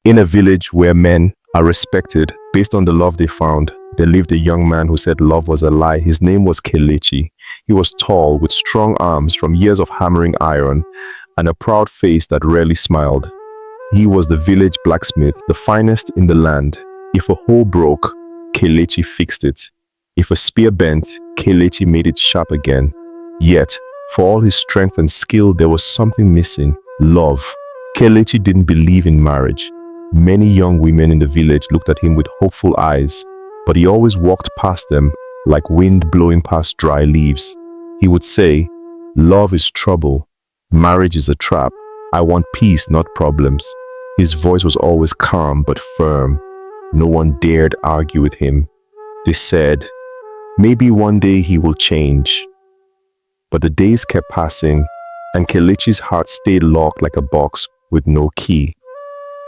In a village where men are respected based on the love they found, there lived a young man who said love was a lie. His name was Kelechi. He was tall, with strong arms from years of hammering iron, and a proud face that rarely smiled. He was the village blacksmith, the finest in the land. If a hole broke, Kelechi fixed it. If a spear bent, Kelechi made it sharp again. Yet, for all his strength and skill, there was something missing: love. Kelechi didn't believe in marriage. Many young women in the village looked at him with hopeful eyes, but he always walked past them like wind blowing past dry leaves. He would say, "Love is trouble. Marriage is a trap. I want peace, not problems." His voice was always calm but firm. No one dared argue with him. They said, maybe one day he will change. But the days kept passing, and Kelechi's heart stayed locked like a box with no key.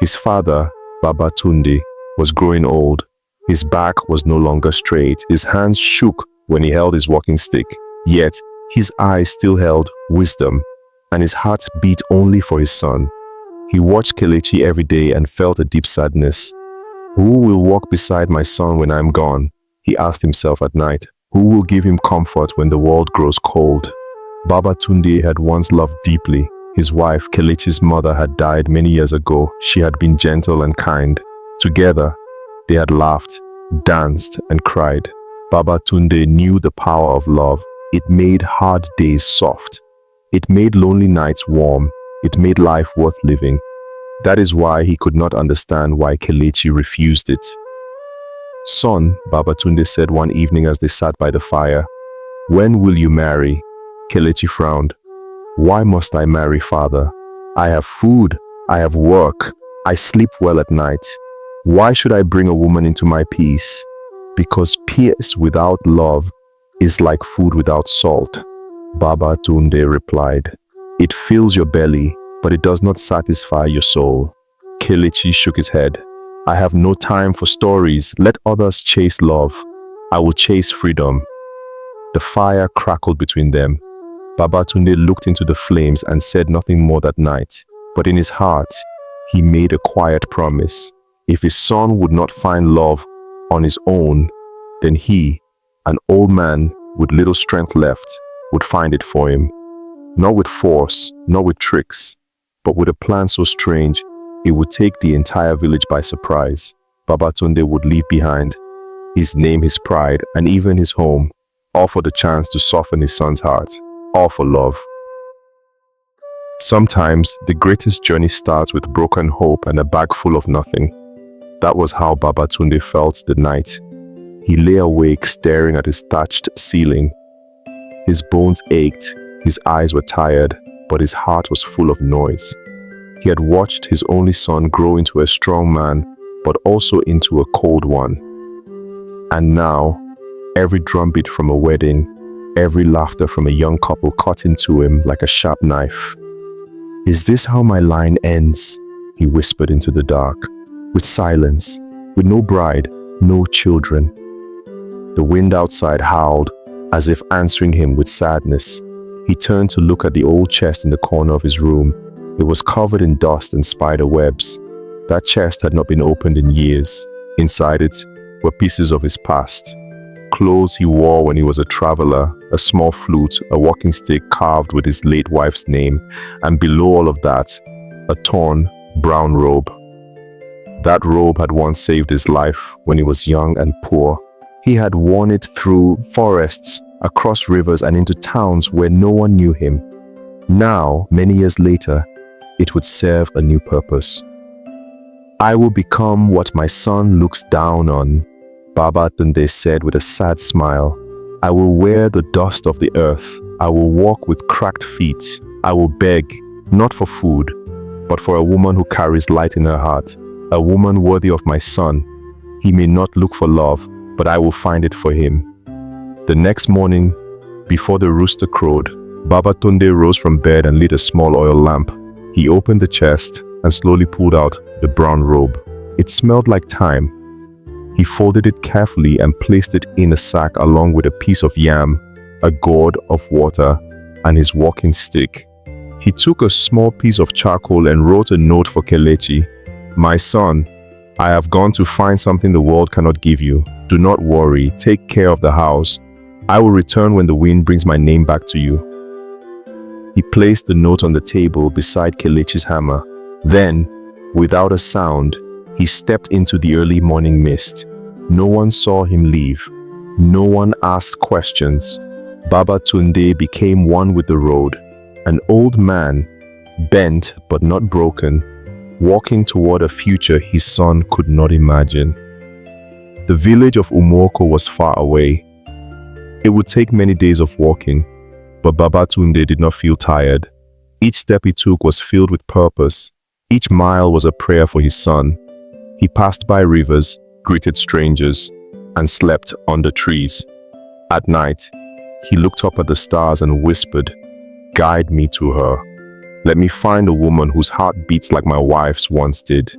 His father, Baba Tunde, was growing old. His back was no longer straight. His hands shook when he held his walking stick. Yet, his eyes still held wisdom, and his heart beat only for his son. He watched Kelechi every day and felt a deep sadness. Who will walk beside my son when I'm gone? He asked himself at night. Who will give him comfort when the world grows cold? Baba Tunde had once loved deeply. His wife, Kelechi's mother, had died many years ago. She had been gentle and kind. Together, they had laughed, danced, and cried. Baba Tunde knew the power of love. It made hard days soft. It made lonely nights warm. It made life worth living. That is why he could not understand why Kelechi refused it. "Son," Baba Tunde said one evening as they sat by the fire, "when will you marry?" Kelechi frowned. "Why must I marry, father? I have food, I have work, I sleep well at night. Why should I bring a woman into my peace? Because peace without love is like food without salt," Baba Tunde replied. "It fills your belly, but it does not satisfy your soul." Kelechi shook his head. "I have no time for stories. Let others chase love. I will chase freedom." The fire crackled between them. Baba Tunde looked into the flames and said nothing more that night. But in his heart, he made a quiet promise. If his son would not find love on his own, then he, an old man with little strength left, would find it for him. Not with force, not with tricks, but with a plan so strange, it would take the entire village by surprise. Baba Tunde would leave behind his name, his pride, and even his home, all for the chance to soften his son's heart, all for love. Sometimes, the greatest journey starts with broken hope and a bag full of nothing. That was how Baba Tunde felt the night. He lay awake staring at his thatched ceiling. His bones ached, his eyes were tired, but his heart was full of noise. He had watched his only son grow into a strong man, but also into a cold one. And now, every drumbeat from a wedding, every laughter from a young couple cut into him like a sharp knife. "Is this how my line ends?" he whispered into the dark. With silence, with no bride, no children. The wind outside howled, as if answering him with sadness. He turned to look at the old chest in the corner of his room. It was covered in dust and spider webs. That chest had not been opened in years. Inside it were pieces of his past. Clothes he wore when he was a traveler, a small flute, a walking stick carved with his late wife's name, and below all of that, a torn, brown robe. That robe had once saved his life when he was young and poor. He had worn it through forests, across rivers, and into towns where no one knew him. Now, many years later, it would serve a new purpose. "I will become what my son looks down on," Baba Tunde said with a sad smile. "I will wear the dust of the earth. I will walk with cracked feet. I will beg, not for food, but for a woman who carries light in her heart, a woman worthy of my son. He may not look for love, but I will find it for him." The next morning, before the rooster crowed, Baba Tunde rose from bed and lit a small oil lamp. He opened the chest and slowly pulled out the brown robe. It smelled like thyme. He folded it carefully and placed it in a sack along with a piece of yam, a gourd of water, and his walking stick. He took a small piece of charcoal and wrote a note for Kelechi. "My son, I have gone to find something the world cannot give you. Do not worry, take care of the house. I will return when the wind brings my name back to you." He placed the note on the table beside Kelechi's hammer. Then, without a sound, he stepped into the early morning mist. No one saw him leave. No one asked questions. Baba Tunde became one with the road, an old man, bent but not broken, walking toward a future his son could not imagine. The village of Umoko was far away. It would take many days of walking, but Baba Tunde did not feel tired. Each step he took was filled with purpose. Each mile was a prayer for his son. He passed by rivers, greeted strangers, and slept under trees. At night, he looked up at the stars and whispered, "Guide me to her. Let me find a woman whose heart beats like my wife's once did.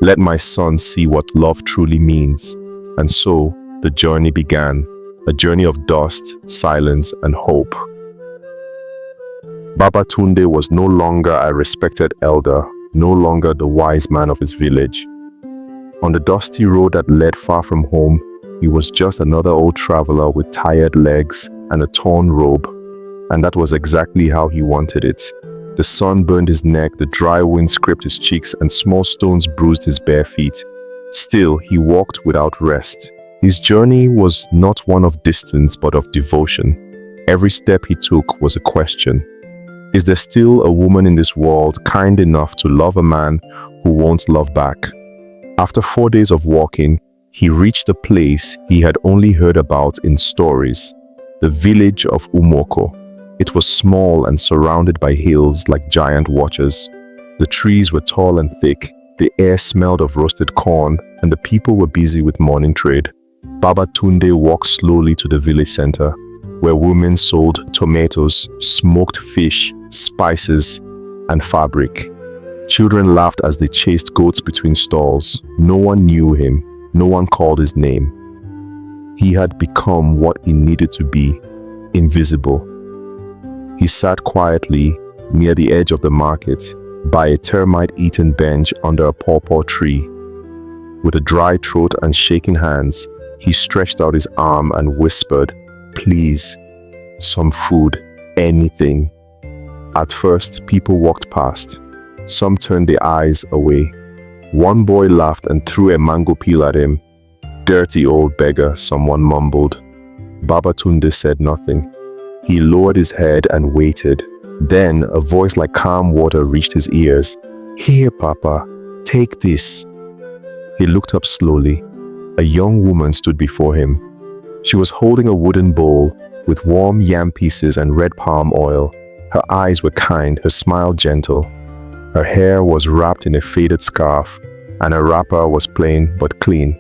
Let my son see what love truly means." And so, the journey began, a journey of dust, silence, and hope. Baba Tunde was no longer a respected elder, no longer the wise man of his village. On the dusty road that led far from home, he was just another old traveler with tired legs and a torn robe. And that was exactly how he wanted it. The sun burned his neck, the dry wind scraped his cheeks, and small stones bruised his bare feet. Still, he walked without rest. His journey was not one of distance, but of devotion. Every step he took was a question. Is there still a woman in this world kind enough to love a man who won't love back? After 4 days of walking, he reached a place he had only heard about in stories, the village of Umoko. It was small and surrounded by hills like giant watchers. The trees were tall and thick, the air smelled of roasted corn, and the people were busy with morning trade. Baba Tunde walked slowly to the village center, where women sold tomatoes, smoked fish, spices, and fabric. Children laughed as they chased goats between stalls. No one knew him. No one called his name. He had become what he needed to be, invisible. He sat quietly near the edge of the market, by a termite-eaten bench under a pawpaw tree. With a dry throat and shaking hands, he stretched out his arm and whispered, "Please, some food, anything." At first, people walked past. Some turned their eyes away. One boy laughed and threw a mango peel at him. "Dirty old beggar," someone mumbled. Baba Tunde said nothing. He lowered his head and waited. Then a voice like calm water reached his ears. "Here, Papa, take this." He looked up slowly. A young woman stood before him. She was holding a wooden bowl with warm yam pieces and red palm oil. Her eyes were kind, her smile gentle. Her hair was wrapped in a faded scarf, and her wrapper was plain but clean.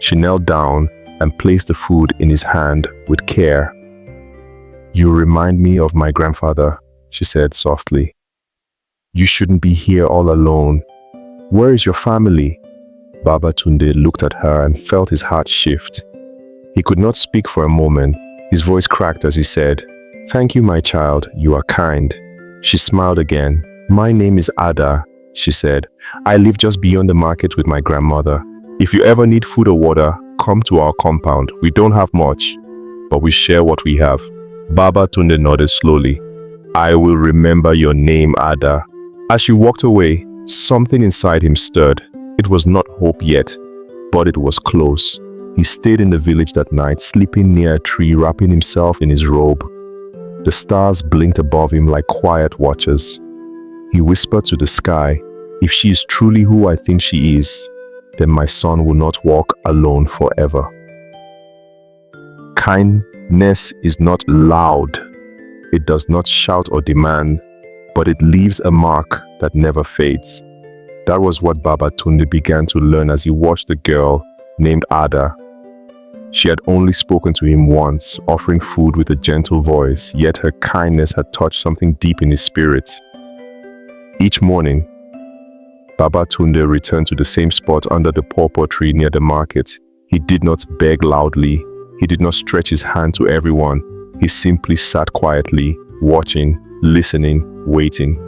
She knelt down and placed the food in his hand with care. "You remind me of my grandfather," she said softly. "You shouldn't be here all alone. Where is your family?" Baba Tunde looked at her and felt his heart shift. He could not speak for a moment. His voice cracked as he said, "Thank you, my child. You are kind." She smiled again. "My name is Ada," she said. "I live just beyond the market with my grandmother. If you ever need food or water, come to our compound. We don't have much, but we share what we have." Baba Tunde nodded slowly. "I will remember your name, Ada." As she walked away, something inside him stirred. It was not hope yet, but it was close. He stayed in the village that night, sleeping near a tree, wrapping himself in his robe. The stars blinked above him like quiet watchers. He whispered to the sky, "If she is truly who I think she is, then my son will not walk alone forever." Kindness is not loud. It does not shout or demand, but it leaves a mark that never fades. That was what Baba Tunde began to learn as he watched the girl named Ada. She had only spoken to him once, offering food with a gentle voice, yet her kindness had touched something deep in his spirit. Each morning, Baba Tunde returned to the same spot under the pawpaw tree near the market. He did not beg loudly. He did not stretch his hand to everyone. He simply sat quietly, watching, listening, waiting.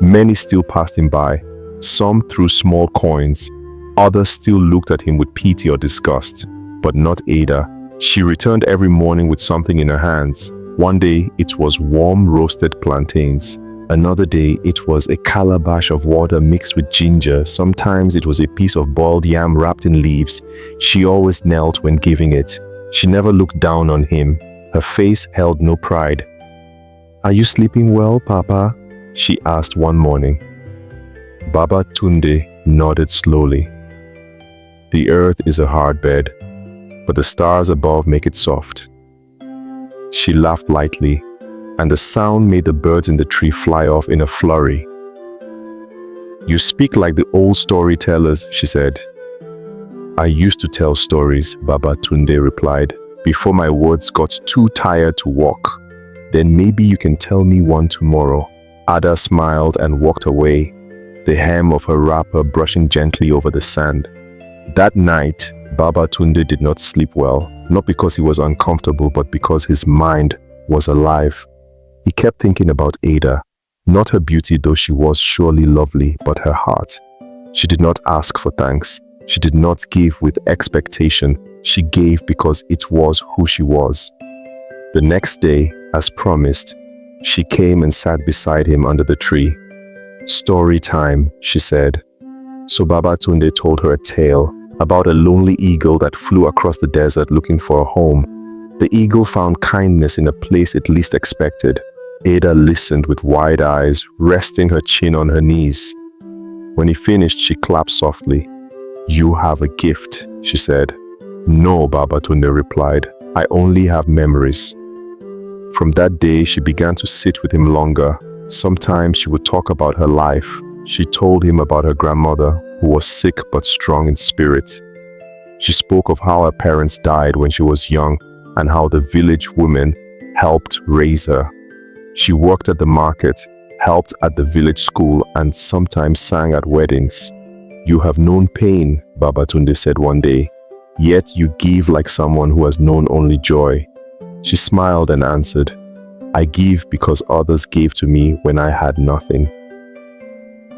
Many still passed him by, Some threw small coins. Others still looked at him with pity or disgust. But not Ada. She returned every morning with something in her hands. One day, it was warm roasted plantains. Another day, it was a calabash of water mixed with ginger. Sometimes it was a piece of boiled yam wrapped in leaves. She always knelt when giving it. She never looked down on him. Her face held no pride. "Are you sleeping well, Papa?" she asked one morning. Baba Tunde nodded slowly. "The earth is a hard bed, but the stars above make it soft." She laughed lightly, and the sound made the birds in the tree fly off in a flurry. "You speak like the old storytellers," she said. "I used to tell stories," Baba Tunde replied, "before my words got too tired to walk. Then maybe you can tell me one tomorrow." Ada smiled and walked away, the hem of her wrapper brushing gently over the sand. That night, Baba Tunde did not sleep well, not because he was uncomfortable, but because his mind was alive. He kept thinking about Ada, not her beauty, though she was surely lovely, but her heart. She did not ask for thanks. She did not give with expectation. She gave because it was who she was. The next day, as promised, she came and sat beside him under the tree. "Story time," she said. So Baba Tunde told her a tale about a lonely eagle that flew across the desert looking for a home. The eagle found kindness in a place it least expected. Ada listened with wide eyes, resting her chin on her knees. When he finished, she clapped softly. "You have a gift," she said. "No," Baba Tunde replied. "I only have memories." From that day, she began to sit with him longer. Sometimes she would talk about her life. She told him about her grandmother, who was sick but strong in spirit. She spoke of how her parents died when she was young and how the village women helped raise her. She worked at the market, helped at the village school, and sometimes sang at weddings. "You have known pain," Baba Tunde said one day, "yet you give like someone who has known only joy." She smiled and answered, "I give because others gave to me when I had nothing."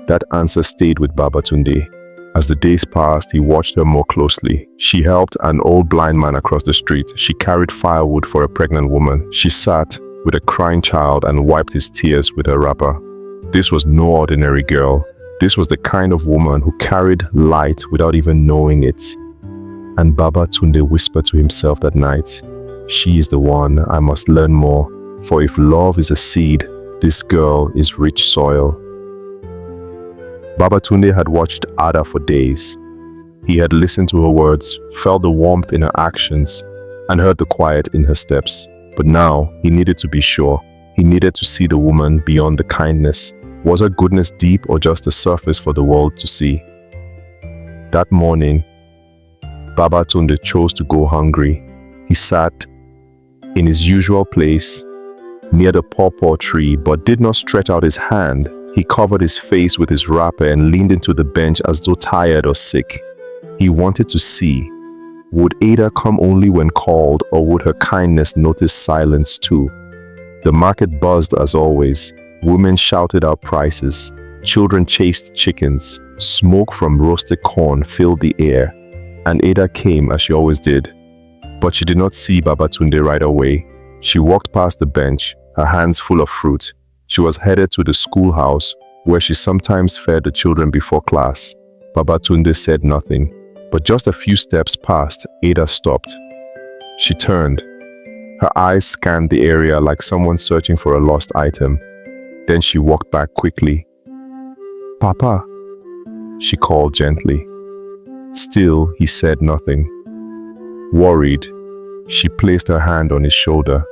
That answer stayed with Baba Tunde. As the days passed, he watched her more closely. She helped an old blind man across the street. She carried firewood for a pregnant woman. She sat with a crying child and wiped his tears with her wrapper. This was no ordinary girl. This was the kind of woman who carried light without even knowing it. And Baba Tunde whispered to himself that night, "She is the one. I must learn more. For if love is a seed, this girl is rich soil." Baba Tunde had watched Ada for days. He had listened to her words, felt the warmth in her actions, and heard the quiet in her steps. But now, he needed to be sure. He needed to see the woman beyond the kindness. Was her goodness deep or just a surface for the world to see? That morning, Baba Tunde chose to go hungry. He sat in his usual place, near the pawpaw tree, but did not stretch out his hand. He covered his face with his wrapper and leaned into the bench as though tired or sick. He wanted to see. Would Ada come only when called, or would her kindness notice silence too? The market buzzed as always. Women shouted out prices. Children chased chickens. Smoke from roasted corn filled the air. And Ada came as she always did. But she did not see Baba Tunde right away. She walked past the bench, her hands full of fruit. She was headed to the schoolhouse, where she sometimes fed the children before class. Baba Tunde said nothing, but just a few steps past, Ada stopped. She turned. Her eyes scanned the area like someone searching for a lost item. Then she walked back quickly. "Papa," she called gently. Still, he said nothing. Worried, she placed her hand on his shoulder.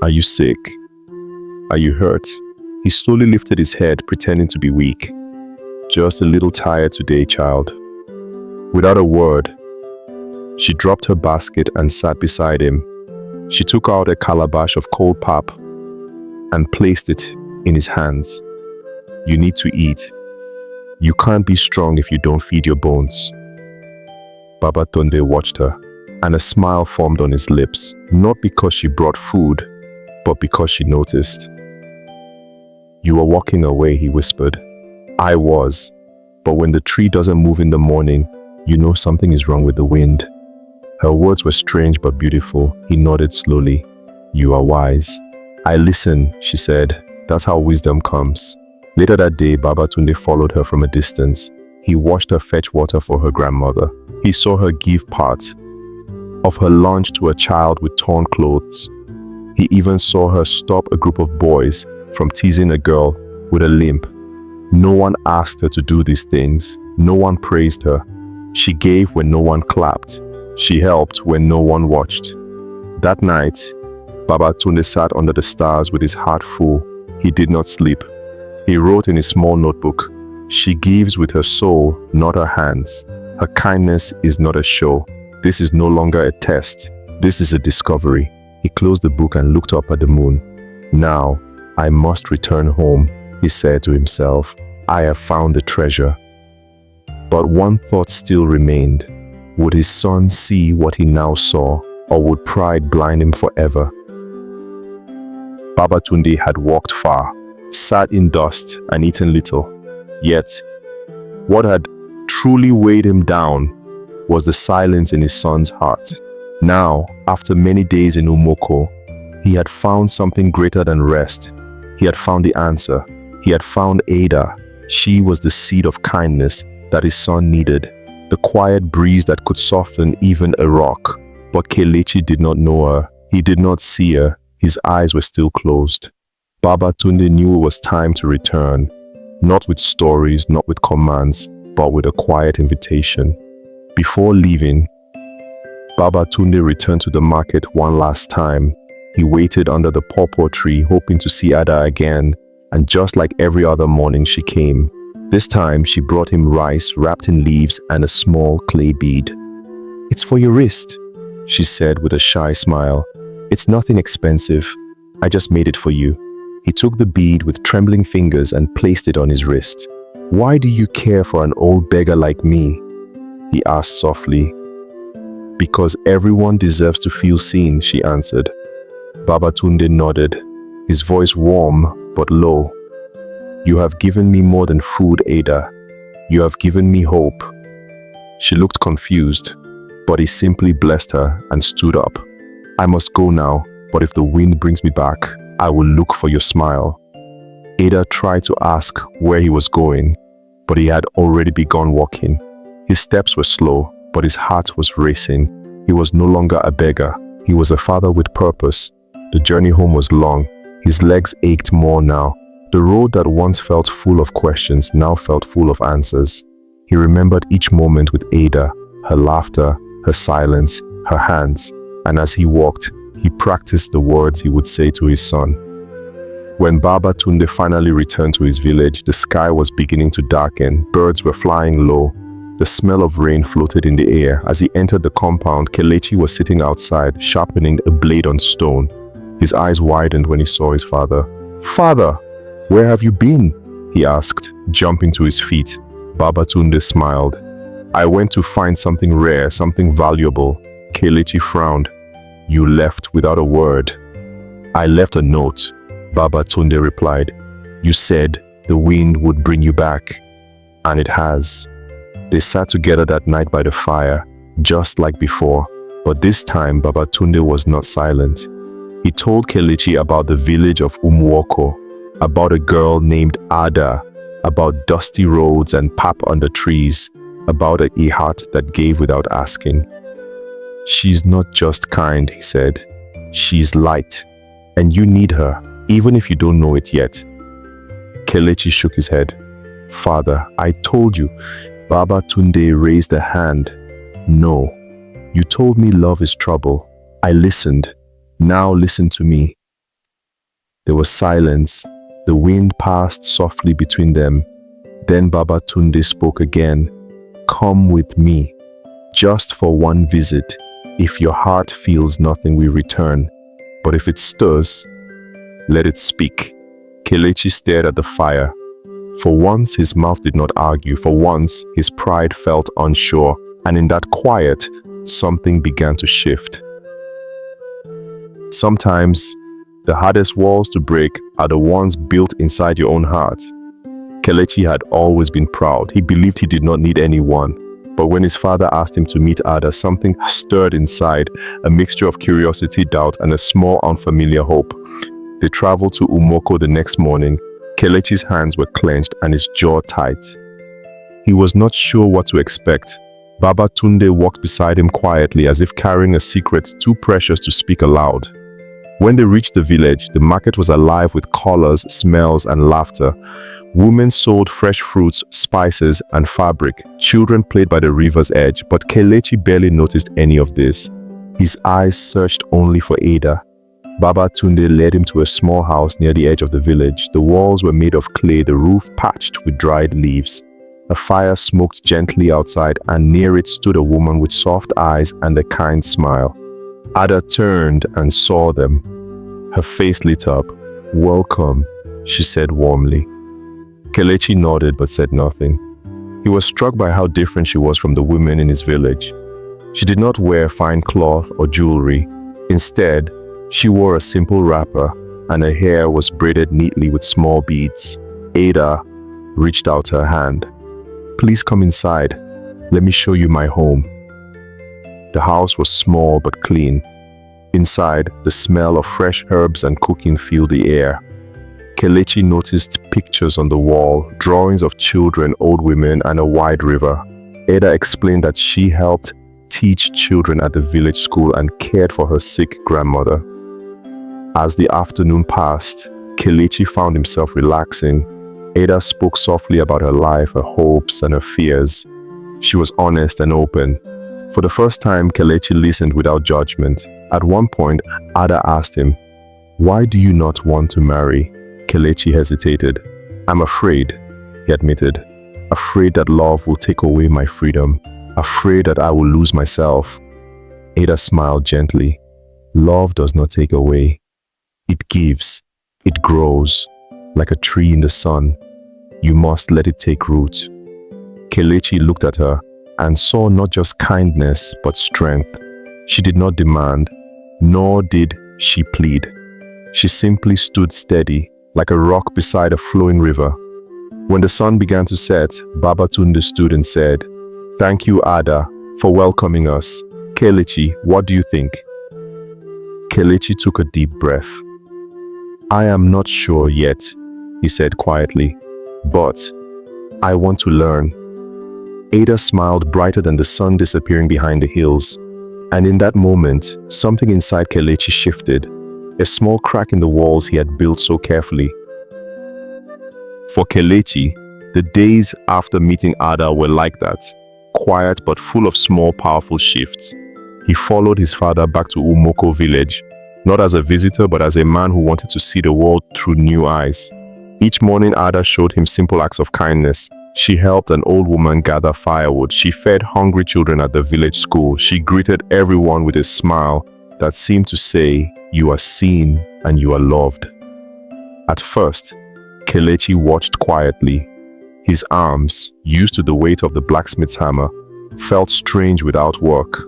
"Are you sick? Are you hurt?" He slowly lifted his head, pretending to be weak. "Just a little tired today, child." Without a word, she dropped her basket and sat beside him. She took out a calabash of cold pap and placed it in his hands. "You need to eat. You can't be strong if you don't feed your bones." Baba Tunde watched her, and a smile formed on his lips, not because she brought food, but because she noticed. "You were walking away," he whispered. "I was. But when the tree doesn't move in the morning, you know something is wrong with the wind." Her words were strange but beautiful. He nodded slowly. "You are wise." "I listen," she said. "That's how wisdom comes." Later that day, Babatunde followed her from a distance. He watched her fetch water for her grandmother. He saw her give part of her lunch to a child with torn clothes. He even saw her stop a group of boys from teasing a girl with a limp. No one asked her to do these things. No one praised her. She gave when no one clapped. She helped when no one watched. That night, Babatunde sat under the stars with his heart full. He did not sleep. He wrote in his small notebook, "She gives with her soul, not her hands. Her kindness is not a show. This is no longer a test. This is a discovery." He closed the book and looked up at the moon. "Now, I must return home," he said to himself. "I have found a treasure." But one thought still remained. Would his son see what he now saw, or would pride blind him forever? Babatunde had walked far, sat in dust and eaten little. Yet, what had truly weighed him down was the silence in his son's heart. Now, after many days in Umoko, he had found something greater than rest. He had found the answer. He had found Ada. She was the seed of kindness that his son needed, the quiet breeze that could soften even a rock. But Kelechi did not know her. He did not see her. His eyes were still closed. Babatunde knew it was time to return, not with stories, not with commands, but with a quiet invitation. Before leaving, Babatunde returned to the market one last time. He waited under the pawpaw tree, hoping to see Ada again, and just like every other morning, she came. This time, she brought him rice wrapped in leaves and a small clay bead. "It's for your wrist," she said with a shy smile. "It's nothing expensive. I just made it for you." He took the bead with trembling fingers and placed it on his wrist. "Why do you care for an old beggar like me?" he asked softly. "Because everyone deserves to feel seen," she answered. Babatunde nodded, his voice warm but low. "You have given me more than food, Ada. You have given me hope." She looked confused, but he simply blessed her and stood up. "I must go now, but if the wind brings me back, I will look for your smile." Ada tried to ask where he was going, but he had already begun walking. His steps were slow, but his heart was racing. He was no longer a beggar. He was a father with purpose. The journey home was long. His legs ached more now. The road that once felt full of questions now felt full of answers. He remembered each moment with Ada, her laughter, her silence, her hands, and as he walked, he practiced the words he would say to his son. When Babatunde finally returned to his village, the sky was beginning to darken. Birds were flying low. The smell of rain floated in the air. As he entered the compound, Kelechi was sitting outside, sharpening a blade on stone. His eyes widened when he saw his father. "Father, where have you been?" he asked, jumping to his feet. Babatunde smiled. "I went to find something rare, something valuable." Kelechi frowned. "You left without a word." "I left a note," Babatunde replied. "You said the wind would bring you back, and it has." They sat together that night by the fire, just like before, but this time Babatunde was not silent. He told Kelechi about the village of Umuoko, about a girl named Ada, about dusty roads and pap under trees, about a heart that gave without asking. "She's not just kind," he said. "She's light, and you need her, even if you don't know it yet." Kelechi shook his head. "Father, I told you." Babatunde raised a hand. "No, you told me love is trouble. I listened. Now listen to me." There was silence. The wind passed softly between them. Then Babatunde spoke again. "Come with me, just for one visit. If your heart feels nothing, we return. But if it stirs, let it speak." Kelechi stared at the fire. For once, his mouth did not argue. For once, his pride felt unsure. And in that quiet, something began to shift. Sometimes, the hardest walls to break are the ones built inside your own heart. Kelechi had always been proud. He believed he did not need anyone. But when his father asked him to meet Ada, something stirred inside, a mixture of curiosity, doubt, and a small unfamiliar hope. They traveled to Umoko the next morning. Kelechi's hands were clenched and his jaw tight. He was not sure what to expect. Baba Tunde walked beside him quietly, as if carrying a secret too precious to speak aloud. When they reached the village, the market was alive with colors, smells, and laughter. Women sold fresh fruits, spices, and fabric. Children played by the river's edge, but Kelechi barely noticed any of this. His eyes searched only for Ada. Baba Tunde led him to a small house near the edge of the village. The walls were made of clay, the roof patched with dried leaves. A fire smoked gently outside, and near it stood a woman with soft eyes and a kind smile. Ada turned and saw them. Her face lit up. "Welcome," she said warmly. Kelechi nodded but said nothing. He was struck by how different she was from the women in his village. She did not wear fine cloth or jewelry. Instead, she wore a simple wrapper, and her hair was braided neatly with small beads. Ada reached out her hand. "Please come inside. Let me show you my home." The house was small but clean. Inside, the smell of fresh herbs and cooking filled the air. Kelechi noticed pictures on the wall, drawings of children, old women, and a wide river. Ada explained that she helped teach children at the village school and cared for her sick grandmother. As the afternoon passed, Kelechi found himself relaxing. Ada spoke softly about her life, her hopes, and her fears. She was honest and open. For the first time, Kelechi listened without judgment. At one point, Ada asked him, "Why do you not want to marry?" Kelechi hesitated. "I'm afraid," he admitted. "Afraid that love will take away my freedom. Afraid that I will lose myself." Ada smiled gently. "Love does not take away. It gives. It grows, like a tree in the sun. You must let it take root." Kelechi looked at her and saw not just kindness, but strength. She did not demand, nor did she plead. She simply stood steady, like a rock beside a flowing river. When the sun began to set, Baba Tunde stood and said, "Thank you, Ada, for welcoming us. Kelechi, what do you think?" Kelechi took a deep breath. "I am not sure yet," he said quietly, "but I want to learn." Ada smiled brighter than the sun disappearing behind the hills. And in that moment, something inside Kelechi shifted. A small crack in the walls he had built so carefully. For Kelechi, the days after meeting Ada were like that. Quiet but full of small, powerful shifts. He followed his father back to Umoko village, not as a visitor but as a man who wanted to see the world through new eyes. Each morning, Ada showed him simple acts of kindness. She helped an old woman gather firewood. She fed hungry children at the village school. She greeted everyone with a smile that seemed to say, "You are seen and you are loved." At first, Kelechi watched quietly. His arms, used to the weight of the blacksmith's hammer, felt strange without work.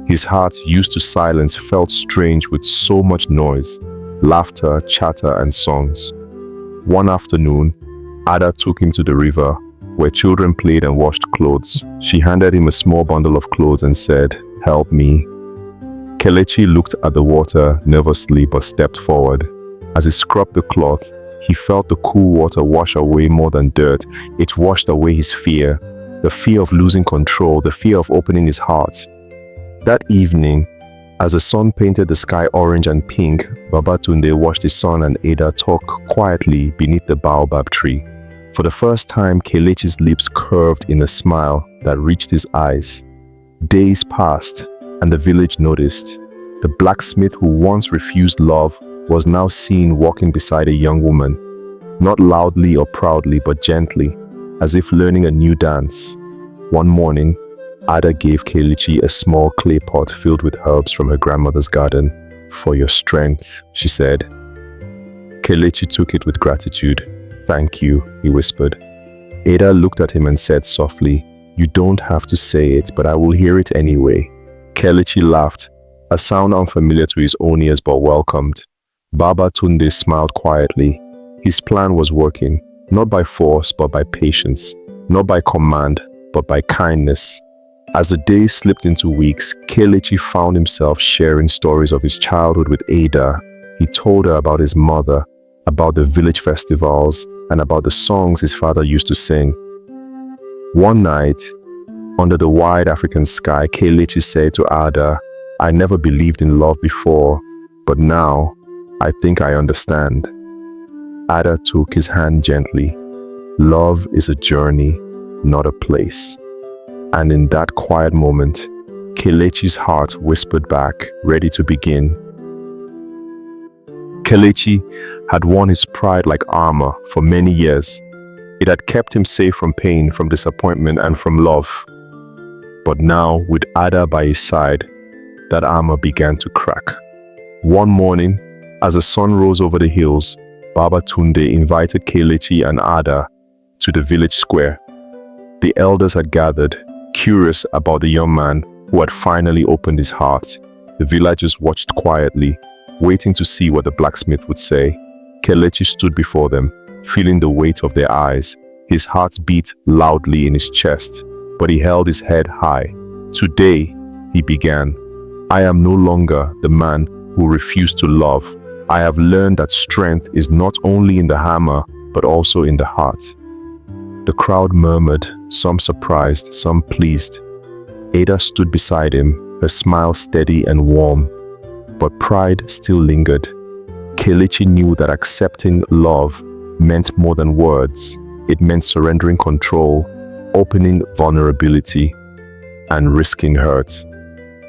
His heart, used to silence, felt strange with so much noise, laughter, chatter, and songs. One afternoon, Ada took him to the river, where children played and washed clothes. She handed him a small bundle of clothes and said, "Help me." Kelechi looked at the water nervously but stepped forward. As he scrubbed the cloth, he felt the cool water wash away more than dirt. It washed away his fear, the fear of losing control, the fear of opening his heart. That evening, as the sun painted the sky orange and pink, Baba Tunde watched his son and Ada talk quietly beneath the baobab tree. For the first time, Kelechi's lips curved in a smile that reached his eyes. Days passed, and the village noticed. The blacksmith who once refused love was now seen walking beside a young woman, not loudly or proudly, but gently, as if learning a new dance. One morning, Ada gave Kelechi a small clay pot filled with herbs from her grandmother's garden. "For your strength," she said. Kelechi took it with gratitude. "Thank you," he whispered. Ada looked at him and said softly, "You don't have to say it, but I will hear it anyway." Kelechi laughed, a sound unfamiliar to his own ears but welcomed. Baba Tunde smiled quietly. His plan was working. not by force, but by patience, not by command, but by kindness. As the days slipped into weeks, Kelechi found himself sharing stories of his childhood with Ada. He told her about his mother, about the village festivals, and about the songs his father used to sing. One night, under the wide African sky, Kelechi said to Ada, "I never believed in love before, but now I think I understand." Ada took his hand gently. Love is a journey, not a place. And in that quiet moment, Kelechi's heart whispered back, ready to begin. Kelechi had worn his pride like armor for many years. It had kept him safe from pain, from disappointment, and from love. But now, with Ada by his side, that armor began to crack. One morning, as the sun rose over the hills, Baba Tunde invited Kelechi and Ada to the village square. The elders had gathered, curious about the young man who had finally opened his heart. The villagers watched quietly, waiting to see what the blacksmith would say. Kelechi stood before them, feeling the weight of their eyes. His heart beat loudly in his chest, but he held his head high. "Today," he began, "I am no longer the man who refused to love. I have learned that strength is not only in the hammer, but also in the heart." The crowd murmured, some surprised, some pleased. Ada stood beside him, her smile steady and warm. But pride still lingered. Kelechi knew that accepting love meant more than words. It meant surrendering control, opening vulnerability, and risking hurt.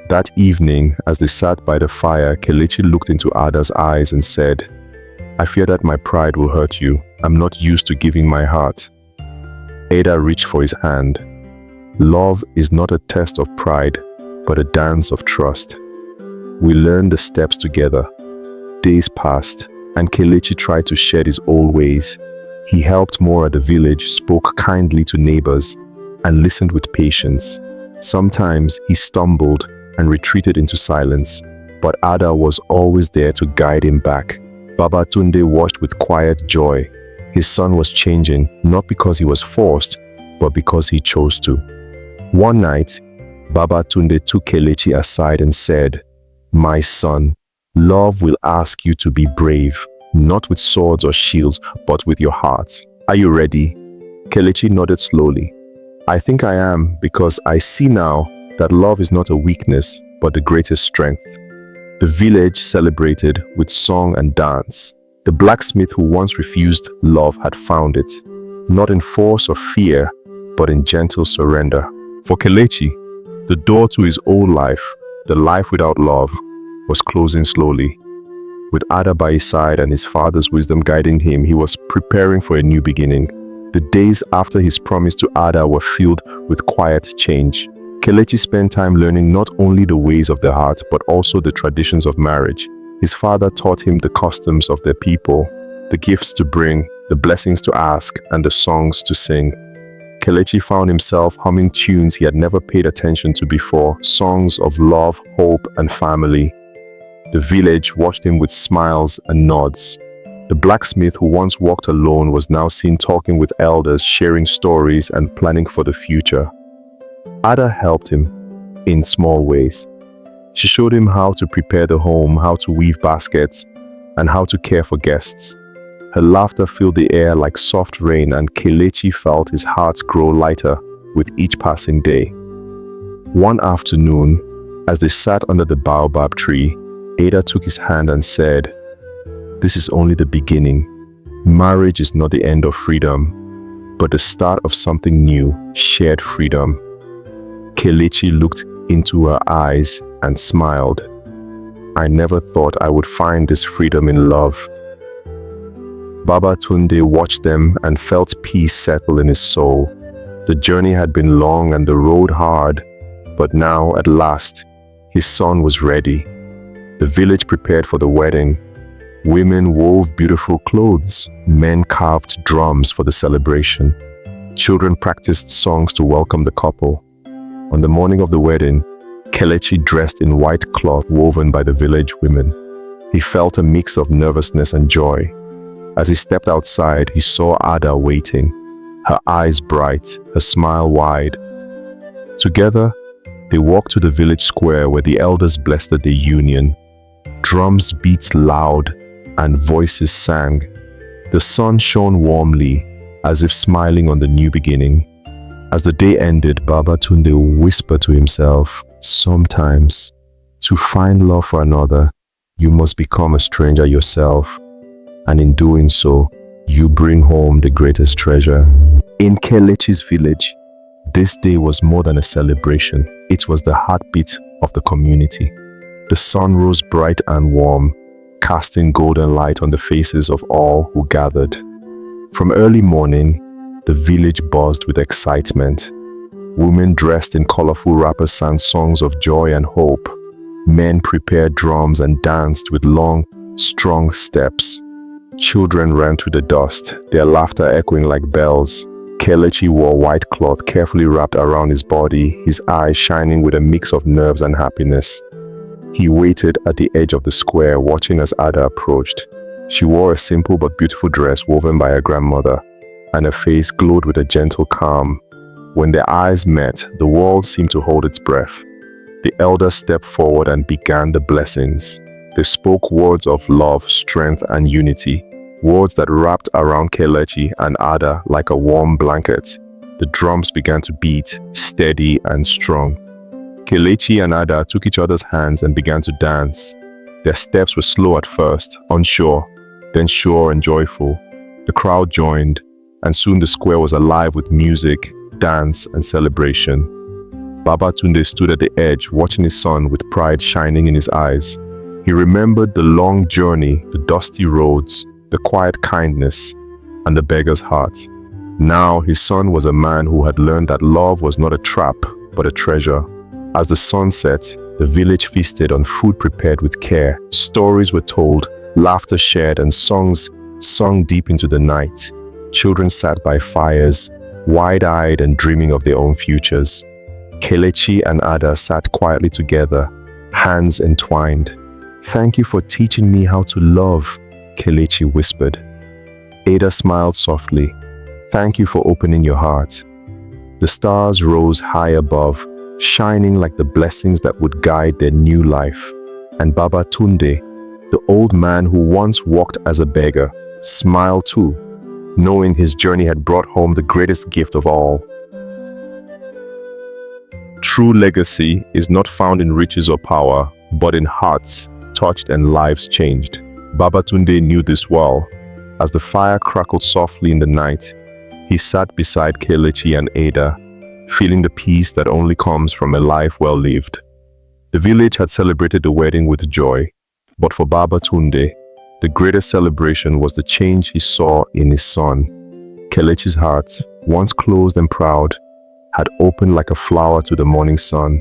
That evening, as they sat by the fire, Kelechi looked into Ada's eyes and said, "I fear that my pride will hurt you. I'm not used to giving my heart." Ada reached for his hand. Love is not a test of pride, but a dance of trust. We learned the steps together. Days passed, and Kelechi tried to shed his old ways. He helped more at the village, spoke kindly to neighbors, and listened with patience. Sometimes he stumbled and retreated into silence, but Ada was always there to guide him back. Baba Tunde watched with quiet joy. His son was changing, not because he was forced, but because he chose to. One night, Baba Tunde took Kelechi aside and said, "My son, love will ask you to be brave, not with swords or shields, but with your heart. Are you ready?" Kelechi nodded slowly. "I think I am, because I see now that love is not a weakness, but the greatest strength." The village celebrated with song and dance. The blacksmith who once refused love had found it, not in force or fear, but in gentle surrender. For Kelechi, the door to his old life, the life without love, was closing slowly. With Ada by his side and his father's wisdom guiding him, he was preparing for a new beginning. The days after his promise to Ada were filled with quiet change. Kelechi spent time learning not only the ways of the heart, but also the traditions of marriage. His father taught him the customs of their people, the gifts to bring, the blessings to ask, and the songs to sing. Kelechi found himself humming tunes he had never paid attention to before, songs of love, hope, and family. The village watched him with smiles and nods. The blacksmith who once walked alone was now seen talking with elders, sharing stories and planning for the future. Ada helped him in small ways. She showed him how to prepare the home, how to weave baskets, and how to care for guests. Her laughter filled the air like soft rain, and Kelechi felt his heart grow lighter with each passing day. One afternoon, as they sat under the baobab tree, Ada took his hand and said, "This is only the beginning. Marriage is not the end of freedom, but the start of something new, shared freedom." Kelechi looked into her eyes and smiled. "I never thought I would find this freedom in love." Baba Tunde watched them and felt peace settle in his soul. The journey had been long and the road hard, but now, at last, his son was ready. The village prepared for the wedding. Women wove beautiful clothes. Men carved drums for the celebration. Children practiced songs to welcome the couple. On the morning of the wedding, Kelechi dressed in white cloth woven by the village women. He felt a mix of nervousness and joy. As he stepped outside, he saw Ada waiting, her eyes bright, her smile wide. Together, they walked to the village square where the elders blessed the union. Drums beat loud and voices sang. The sun shone warmly, as if smiling on the new beginning. As the day ended, Baba Tunde whispered to himself, "Sometimes, to find love for another, you must become a stranger yourself. And in doing so, you bring home the greatest treasure." In Kelechi's village, this day was more than a celebration. It was the heartbeat of the community. The sun rose bright and warm, casting golden light on the faces of all who gathered. From early morning, the village buzzed with excitement. Women dressed in colorful wrappers sang songs of joy and hope. Men prepared drums and danced with long, strong steps. Children ran through the dust, their laughter echoing like bells. Kelechi wore white cloth carefully wrapped around his body, his eyes shining with a mix of nerves and happiness. He waited at the edge of the square, watching as Ada approached. She wore a simple but beautiful dress woven by her grandmother, and her face glowed with a gentle calm. When their eyes met, the world seemed to hold its breath. The elders stepped forward and began the blessings. They spoke words of love, strength, and unity, words that wrapped around Kelechi and Ada like a warm blanket. The drums began to beat, steady and strong. Kelechi and Ada took each other's hands and began to dance. Their steps were slow at first, unsure, then sure and joyful. The crowd joined, and soon the square was alive with music, dance, and celebration. Baba Tunde stood at the edge, watching his son with pride shining in his eyes. He remembered the long journey, the dusty roads, the quiet kindness, and the beggar's heart. Now his son was a man who had learned that love was not a trap, but a treasure. As the sun set, the village feasted on food prepared with care. Stories were told, laughter shared, and songs sung deep into the night. Children sat by fires, wide-eyed and dreaming of their own futures. Kelechi and Ada sat quietly together, hands entwined. "Thank you for teaching me how to love," Kelechi whispered. Ada smiled softly. "Thank you for opening your heart." The stars rose high above, shining like the blessings that would guide their new life. And Baba Tunde, the old man who once walked as a beggar, smiled too, knowing his journey had brought home the greatest gift of all. True legacy is not found in riches or power, but in hearts touched and lives changed. Baba Tunde knew this well. As the fire crackled softly in the night, he sat beside Kelechi and Ada, feeling the peace that only comes from a life well lived. The village had celebrated the wedding with joy, but for Baba Tunde, the greatest celebration was the change he saw in his son. Kelechi's heart, once closed and proud, had opened like a flower to the morning sun.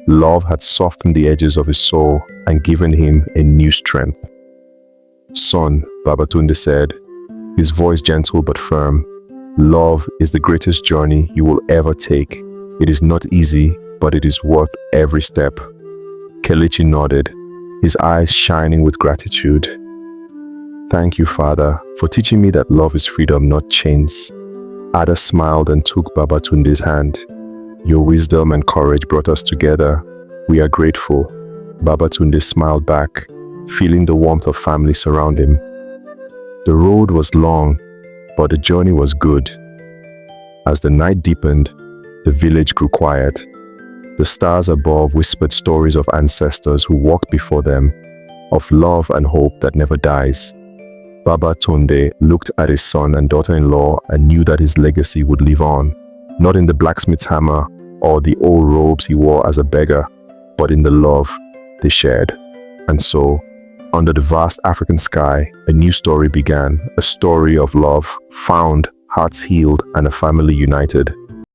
Love had softened the edges of his soul and given him a new strength. "Son," Baba Tunde said, his voice gentle but firm, "love is the greatest journey you will ever take. It is not easy, but it is worth every step." Kelechi nodded, his eyes shining with gratitude. "Thank you, Father, for teaching me that love is freedom, not chains." Ada smiled and took Baba Tunde's hand. "Your wisdom and courage brought us together. We are grateful." Baba Tunde smiled back, feeling the warmth of family surround him. The road was long, but the journey was good. As the night deepened, the village grew quiet. The stars above whispered stories of ancestors who walked before them, of love and hope that never dies. Baba Tunde looked at his son and daughter-in-law and knew that his legacy would live on, not in the blacksmith's hammer or the old robes he wore as a beggar, but in the love they shared. And so, under the vast African sky, a new story began, a story of love found, hearts healed, and a family united.